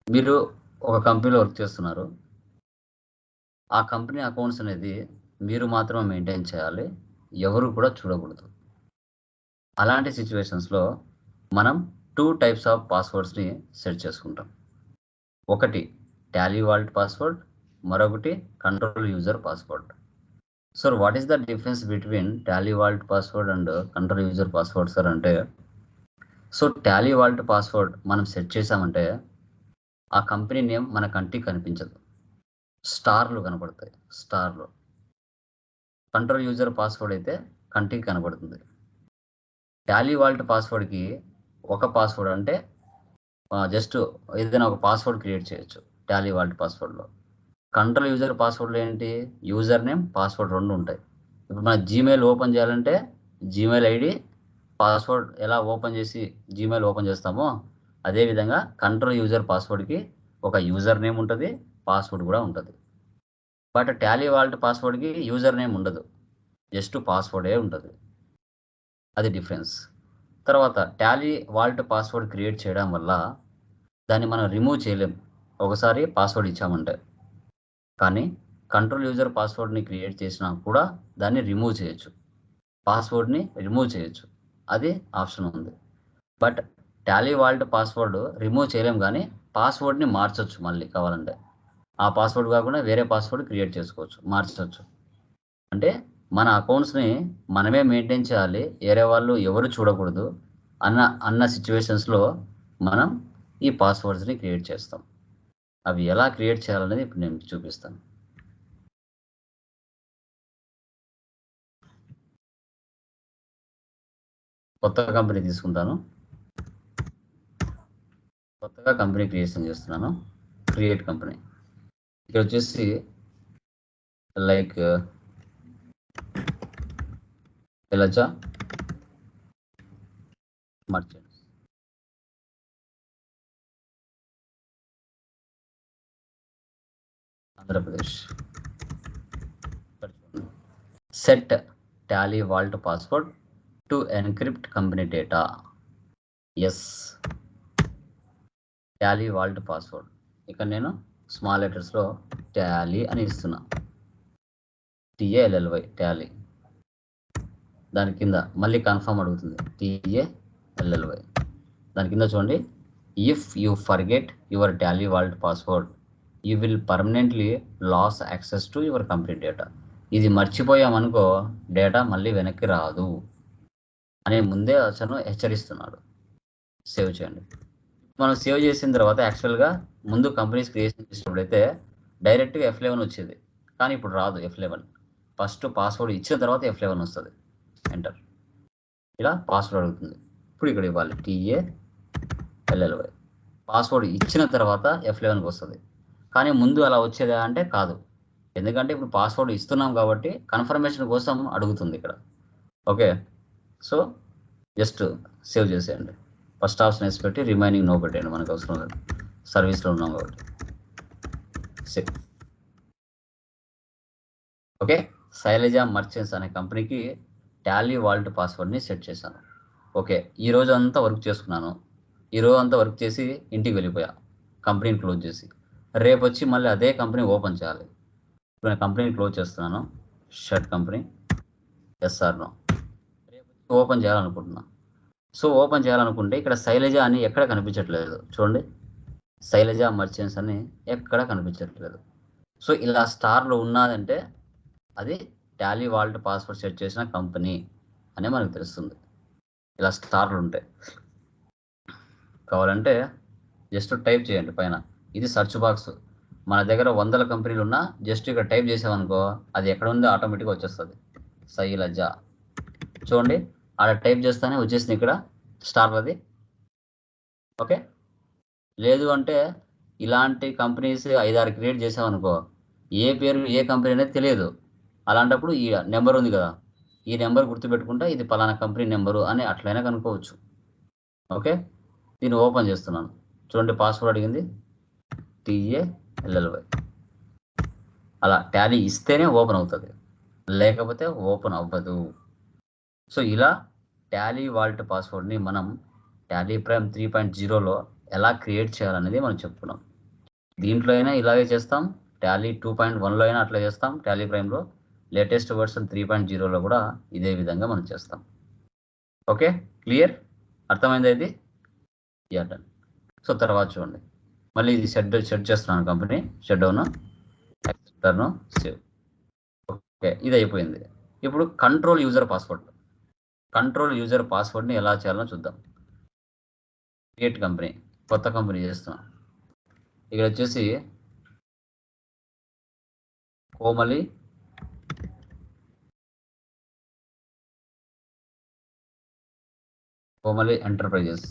మీరు ఒక కంపెనీలో వర్క్ చేస్తున్నారు. ఆ కంపెనీ అకౌంట్స్ అనేది మీరు మాత్రమే మెయింటైన్ చేయాలి. ఎవరు కూడా చూడకూడదు. అలాంటి సిట్యుయేషన్స్‌లో మనం 2 టైప్స్ ఆఫ్ పాస్వర్డ్స్‌ని సెట్ చేసుకుంటాం. ఒకటి టాలీ వాల్ట్ పాస్వర్డ్, మరొకటి control user password. Sir what is the difference between Tally vault password and control user password sir అంటే, సో టాలీ వాల్ట్ పాస్వర్డ్ మనం సెట్ చేసామంటే ఆ కంపెనీ నేమ్ మన కంటికి కనిపించదు. స్టార్లు కనపడతాయి. స్టార్లు. కంట్రోల్ యూజర్ పాస్వర్డ్ అయితే కంటికి కనపడుతుంది. టాలీ వాల్ట్ పాస్వర్డ్‌కి ఒక పాస్వర్డ్ అంటే జస్ట్ ఏదైనా ఒక పాస్వర్డ్ క్రియేట్ చేయొచ్చు టాలీ వాల్ట్ పాస్వర్డ్‌లో. కంట్రోల్ యూజర్ పాస్వర్డ్‌లో ఏంటి? యూజర్ నేమ్, పాస్వర్డ్ 2 ఉంటాయి. ఇప్పుడు మన జీమెయిల్ ఓపెన్ చేయాలంటే జీమెయిల్ ఐడీ, పాస్వర్డ్ ఎలా ఓపెన్ చేసి జీమెయిల్ ఓపెన్ చేస్తామో అదేవిధంగా కంట్రోల్ యూజర్ పాస్వర్డ్‌కి ఒక యూజర్ నేమ్ ఉంటది. పాస్వర్డ్ కూడా ఉంటది. బట్ టాలీ వాల్ట్ పాస్వర్డ్‌కి యూజర్ నేమ్ ఉండదు. జస్ట్ పాస్వర్డే ఉంటది. అది డిఫరెన్స్. తర్వాత టాలీ వాల్ట్ పాస్వర్డ్ క్రియేట్ చేయడం వల్ల దాన్ని మనం రిమూవ్ చేయలేం. ఒకసారి పాస్వర్డ్ ఇచ్చామంటే. కానీ కంట్రోల్ యూజర్ పాస్వర్డ్‌ని క్రియేట్ చేసినా కూడా దాన్ని రిమూవ్ చేయొచ్చు. పాస్వర్డ్‌ని రిమూవ్ చేయొచ్చు. అది ఆప్షన్ ఉంది. But Tally vault password remove చేయలేం గానీ పాస్వర్డ్‌ని మార్చొచ్చు మళ్ళీ కావాలంటే. ఆ పాస్వర్డ్ కాకుండా వేరే పాస్వర్డ్ క్రియేట్ చేసుకోవచ్చు. మార్చొచ్చు. అంటే మన అకౌంట్స్‌ని మనమే మెయింటైన్ చేయాలి. వేరే వాళ్ళు ఎవరు చూడకూడదు అన్న సిట్యుయేషన్స్‌లో మనం ఈ పాస్వర్డ్స్‌ని క్రియేట్ చేస్తాం. అవి ఎలా క్రియేట్ చేయాలనేది ఇప్పుడు నేను చూపిస్తాను. కొత్త కంపెనీ తీసుకుంటాను. కొత్తగా కంపెనీ క్రియేషన్ చేస్తున్నాను. Create company. ఇక్కడ వచ్చేసి లైక్ ఎలజా merchants. Andhra Pradesh. Set Tally vault password to encrypt company data. Yes. Tally vault password. ఇక్కడ నేను స్మాల్ లెటర్స్‌లో టాలీ అని ఇస్తున్నా. TALLY టాలీ. దాని కింద మళ్ళీ కన్ఫర్మ్ అడుగుతుంది. TALLY. దాని కింద చూడండి. If you forget your Tally vault password you will permanently lose access to your complete data. ఇది మర్చిపోయామనుకో డేటా మళ్ళీ వెనక్కి రాదు అని ముందే అతను హెచ్చరిస్తున్నాడు. సేవ్ చేయండి. మనం సేవ్ చేసిన తర్వాత యాక్చువల్‌గా ముందు కంపెనీస్ క్రియేషన్ చేసినప్పుడైతే డైరెక్ట్‌గా F11 వచ్చేది. కానీ ఇప్పుడు రాదు F11. ఫస్ట్ పాస్వర్డ్ ఇచ్చిన తర్వాత F11 వస్తది. ఎంటర్. ఇలా పాస్వర్డ్ అడుగుతుంది. ఇప్పుడు ఇక్కడ ఇవ్వాలి. TALLY. పాస్వర్డ్ ఇచ్చిన తర్వాత F11కి వస్తది. కానీ ముందు అలా వచ్చేదా అంటే కాదు. ఎందుకంటే ఇప్పుడు పాస్వర్డ్ ఇస్తున్నాం కాబట్టి కన్ఫర్మేషన్ కోసం అడుగుతుంది ఇక్కడ. ఓకే. సో జస్ట్ సేవ్ చేసేయండి. ఫస్ట్ ఆప్షన్ ఎస్ పెట్టి రిమైనింగ్ నో పెట్టండి. మనకు అవసరం లేదు. సర్వీస్‌లో ఉన్నాం కాబట్టి. సేవ్. ఓకే. శైలజ మర్చెంట్స్ అనే కంపెనీకి టాలీ వాల్ట్ పాస్వర్డ్‌ని సెట్ చేశాను. ఓకే. ఈ రోజంతా వర్క్ చేసుకున్నాను. ఈ రోజంతా వర్క్ చేసి ఇంటికి వెళ్ళిపోయా. కంపెనీని క్లోజ్ చేసి. రేపొచ్చి మళ్ళీ అదే కంపెనీ ఓపెన్ చేయాలి. ఇప్పుడు నేను కంపెనీని క్లోజ్ చేస్తున్నాను. Shut company. Yes or no. రేపొచ్చి ఓపెన్ చేయాలనుకుంటున్నా. సో ఓపెన్ చేయాలనుకుంటే ఇక్కడ శైలజ అని ఎక్కడ కనిపించట్లేదు. చూడండి. శైలజ మర్చెంట్స్ అని ఎక్కడ కనిపించట్లేదు. సో ఇలా స్టార్‌లో ఉన్నాదంటే అది టాలీ వాల్ట్ పాస్వర్డ్ సెట్ చేసిన కంపెనీ అని మనకు తెలుస్తుంది. ఇలా స్టార్‌లు ఉంటాయి. కావాలంటే జస్ట్ టైప్ చేయండి పైన. ఇది సెర్చ్ బాక్స్. మన దగ్గర వందల కంపెనీలు ఉన్నా జస్ట్ ఇక్కడ టైప్ చేసామనుకో అది ఎక్కడ ఉందో ఆటోమేటిక్‌గా వచ్చేస్తది. శైలజ. చూడండి ఆడ టైప్ చేస్తానే వచ్చేసింది ఇక్కడ స్టార్‌లది. ఓకే. లేదు అంటే ఇలాంటి కంపెనీస్ 5, 6 క్రియేట్ చేసామనుకో ఏ పేరు ఏ కంపెనీ అనేది తెలియదు. అలాంటప్పుడు ఈ నెంబర్ ఉంది కదా! ఈ నెంబర్ గుర్తుపెట్టుకుంటే ఇది పలానా కంపెనీ నెంబరు అని అట్లైనా కనుక్కోవచ్చు. ఓకే. దీన్ని ఓపెన్ చేస్తున్నాను. చూడండి పాస్వర్డ్ అడిగింది. TALLY. అలా టాలీ ఇస్తేనే ఓపెన్ అవుతది. లేకపోతే ఓపెన్ అవ్వదు. సో ఇలా టాలీ వాల్ట్ పాస్వర్డ్‌ని మనం టాలీ ప్రైమ్ 3.0లో ఎలా క్రియేట్ చేయాలనేది మనం చెప్పుకున్నాం. దీంట్లో అయినా ఇలాగే చేస్తాం, టాలీ 2.1లో అయినా అట్లా చేస్తాం, టాలీ ప్రైమ్లో లేటెస్ట్ వర్షన్ 3.0లో కూడా ఇదే విధంగా మనం చేస్తాం. ఓకే, క్లియర్, అర్థమైంది ఇది? Yeah, done. సో తర్వాత చూడండి, మళ్ళీ ఇది సెట్ చేస్తున్నాను కంపెనీ, షట్ డౌన్, యాక్సెప్టర్ను, సేవ్. ఓకే, ఇది అయిపోయింది. ఇప్పుడు కంట్రోల్ యూజర్ పాస్వర్డ్ని ఎలా చేయాలో చూద్దాం. క్రియేట్ కంపెనీ, కొత్త కంపెనీ చేస్తున్నాం. ఇక్కడ వచ్చేసి Komali enterprises,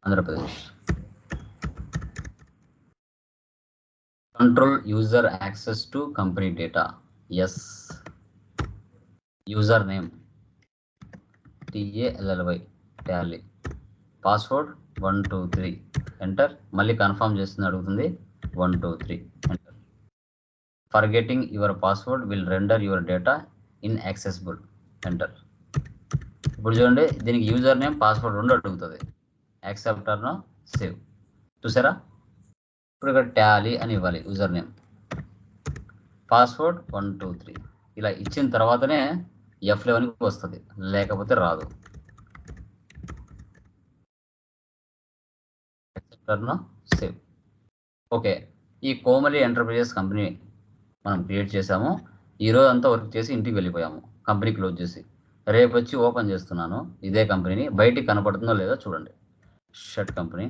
Andhra Pradesh. Control user access to company data, yes. User name TALLY, Tally. Password 123, enter. మళ్ళీ కన్ఫర్మ్ చేస్తుంది, అడుగుతుంది 123, enter. Forgetting your password will render your data inaccessible, enter. ఇప్పుడు చూడండి, దీనికి యూజర్ నేమ్ పాస్వర్డ్ 2 అడుగుతుంది, యాక్సెప్టర్ను, సేవ్. చూసారా? ఇప్పుడు ఇక్కడ టాలీ అని ఇవ్వాలి యూజర్ నేమ్, పాస్వర్డ్ 123. ఇలా ఇచ్చిన తర్వాతనే F11కి వస్తుంది, లేకపోతే రాదు. యాక్సెప్టర్ను, సేవ్. ఓకే, ఈ కోమలి ఎంటర్ప్రైజెస్ కంపెనీ మనం క్రియేట్ చేసాము. ఈరోజు అంతా వర్క్ చేసి ఇంటికి వెళ్ళిపోయాము, కంపెనీ క్లోజ్ చేసి. రేపు వచ్చి ఓపెన్ చేస్తున్నాను ఇదే కంపెనీని, బయటికి కనపడుతుందో లేదో చూడండి. షట్ కంపెనీ,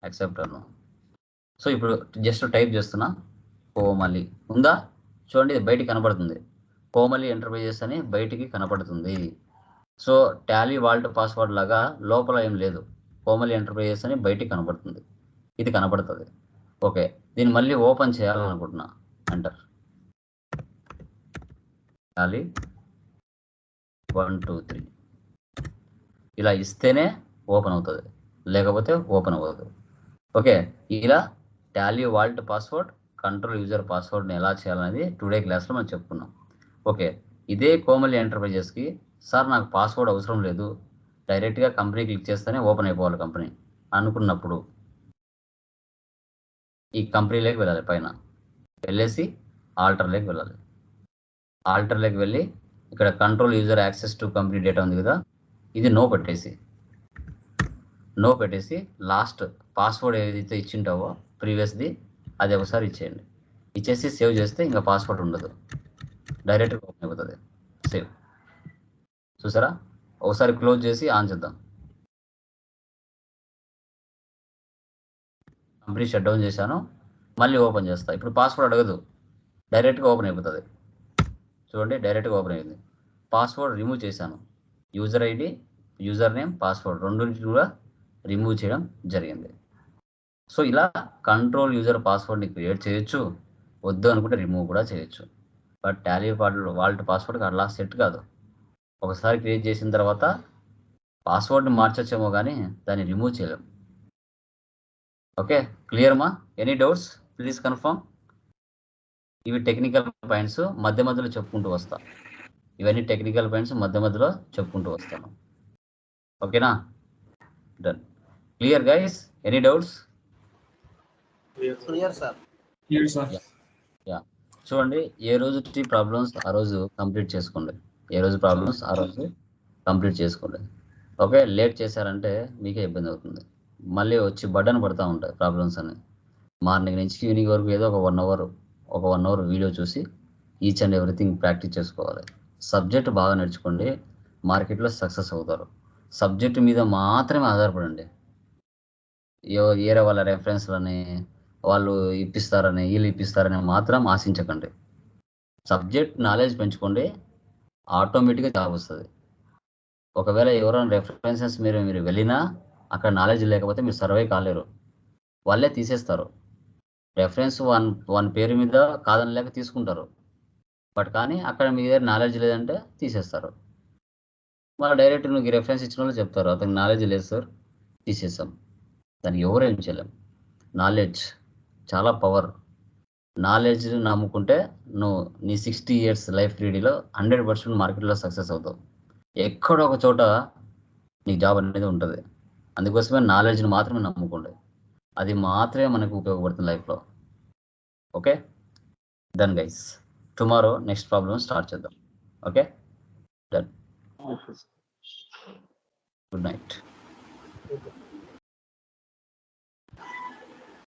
యాక్సెప్టర్ను. సో ఇప్పుడు జస్ట్ టైప్ చేస్తున్నా, కోమలి ఉందా చూడండి, ఇది బయటికి కనపడుతుంది, కోమలి ఎంటర్ప్రైజెస్ అని బయటికి కనపడుతుంది. సో టాలీ వాల్ట్ పాస్వర్డ్ లాగా లోపల ఏం లేదు, కోమలి ఎంటర్ప్రైజెస్ అని బయటికి కనపడుతుంది, ఇది కనపడుతుంది. ఓకే, దీన్ని మళ్ళీ ఓపెన్ చేయాలనుకుంటున్నా, ఎంటర్. టాలీ 123 ఇలా ఇస్తేనే ఓపెన్ అవుతుంది, లేకపోతే ఓపెన్ అవ్వదు. ఓకే, ఇలా Tally vault password, control user పాస్వర్డ్ని ఎలా చేయాలనేది టుడే క్లాస్లో మనం చెప్పుకున్నాం. ఓకే, ఇదే కోమలి ఎంటర్ప్రైజెస్కి సార్ నాకు పాస్వర్డ్ అవసరం లేదు, డైరెక్ట్గా కంపెనీ క్లిక్ చేస్తేనే ఓపెన్ అయిపోవాలి కంపెనీ అనుకున్నప్పుడు ఈ కంపెనీలోకి వెళ్ళాలి, పైన వెళ్ళేసి ఆల్టర్లోకి వెళ్ళాలి. ఆల్టర్లోకి వెళ్ళి ఇక్కడ control user access to company data ఉంది కదా, ఇది నో పెట్టేసి లాస్ట్ పాస్వర్డ్ ఏదైతే ఇచ్చింటావో ప్రీవియస్ది అది ఒకసారి ఇచ్చేయండి. ఇచ్చేసి సేవ్ చేస్తే ఇంకా పాస్వర్డ్ ఉండదు, డైరెక్ట్గా ఓపెన్ అయిపోతుంది. సేవ్. చూసారా? ఒకసారి క్లోజ్ చేసి ఆన్ చేద్దాం. కంపెనీ షట్ డౌన్ చేశాను, మళ్ళీ ఓపెన్ చేస్తా. ఇప్పుడు పాస్వర్డ్ అడగదు, డైరెక్ట్గా ఓపెన్ అయిపోతుంది. చూడండి, డైరెక్ట్గా ఓపెన్ అయింది. పాస్వర్డ్ రిమూవ్ చేశాను, user ID, user name, password రెండింటిని కూడా రిమూవ్ చేయడం జరిగింది. సో ఇలా కంట్రోల్ యూజర్ పాస్వర్డ్ని క్రియేట్ చేయొచ్చు, వద్దు అనుకుంటే రిమూవ్ కూడా చేయొచ్చు. బట్ టాలీ వాల్ట్ పాస్వర్డ్కి అలా సెట్ కాదు. ఒకసారి క్రియేట్ చేసిన తర్వాత పాస్వర్డ్ని మార్చొచ్చేమో కానీ దాన్ని రిమూవ్ చేయలేం. ఓకే, క్లియర్ మా? Any doubts please confirm. ఇవి టెక్నికల్ పాయింట్స్, మధ్య మధ్యలో చెప్పుకుంటూ వస్తా. ఇవన్నీ టెక్నికల్ పాయింట్స్ మధ్య మధ్యలో చెప్పుకుంటూ వస్తాను. ఓకేనా? Done. Clear guys? Any doubts? Clear sir. Yeah, చూడండి, ఏ రోజు ప్రాబ్లమ్స్ ఆ రోజు కంప్లీట్ చేసుకోండి. ఓకే, లేట్ చేశారంటే మీకే ఇబ్బంది అవుతుంది, మళ్ళీ వచ్చి బటన్ పడుతూ ఉంటాయి ప్రాబ్లమ్స్ అని. మార్నింగ్ నుంచి ఈవినింగ్ వరకు ఏదో ఒక 1 అవర్ వీడియో చూసి ఈచ్ అండ్ ఎవ్రీథింగ్ ప్రాక్టీస్ చేసుకోవాలి. సబ్జెక్ట్ బాగా నేర్చుకోండి, మార్కెట్లో సక్సెస్ అవుతారు. సబ్జెక్ట్ మీద మాత్రమే ఆధారపడండి. వేరే వాళ్ళ రెఫరెన్స్లని, వాళ్ళు ఇప్పిస్తారని, వీళ్ళు ఇప్పిస్తారని మాత్రం ఆశించకండి. సబ్జెక్ట్ నాలెడ్జ్ పెంచుకోండి, ఆటోమేటిక్గా జాబ్ వస్తుంది. ఒకవేళ ఎవరైనా రెఫరెన్సెస్ మీరు వెళ్ళినా అక్కడ నాలెడ్జ్ లేకపోతే మీరు సర్వే కాలేరు, వాళ్ళే తీసేస్తారు. రెఫరెన్స్ వన్ పేరు మీద కాదని లేక తీసుకుంటారు, బట్ కానీ అక్కడ మీ దగ్గర నాలెడ్జ్ లేదంటే తీసేస్తారు. మళ్ళీ డైరెక్ట్ నువ్వు రెఫరెన్స్ ఇచ్చిన వాళ్ళు చెప్తారు, అతనికి నాలెడ్జ్ లేదు సార్, తీసేసాం. దానికి ఎవరేం చేయలేం. నాలెడ్జ్ చాలా పవర్. నాలెడ్జ్ నమ్ముకుంటే నువ్వు నీ 60 years లైఫ్ రీడీలో 100% మార్కెట్లో సక్సెస్ అవుతావు. ఎక్కడో ఒక చోట నీకు జాబ్ అనేది ఉంటుంది. అందుకోసమే నాలెడ్జ్ని మాత్రమే నమ్ముకోండి. అది మాత్రమే మనకు ఉపయోగపడుతుంది లైఫ్లో. Okay, done guys. Tomorrow next problem start చేద్దాం. Okay, done. Good night.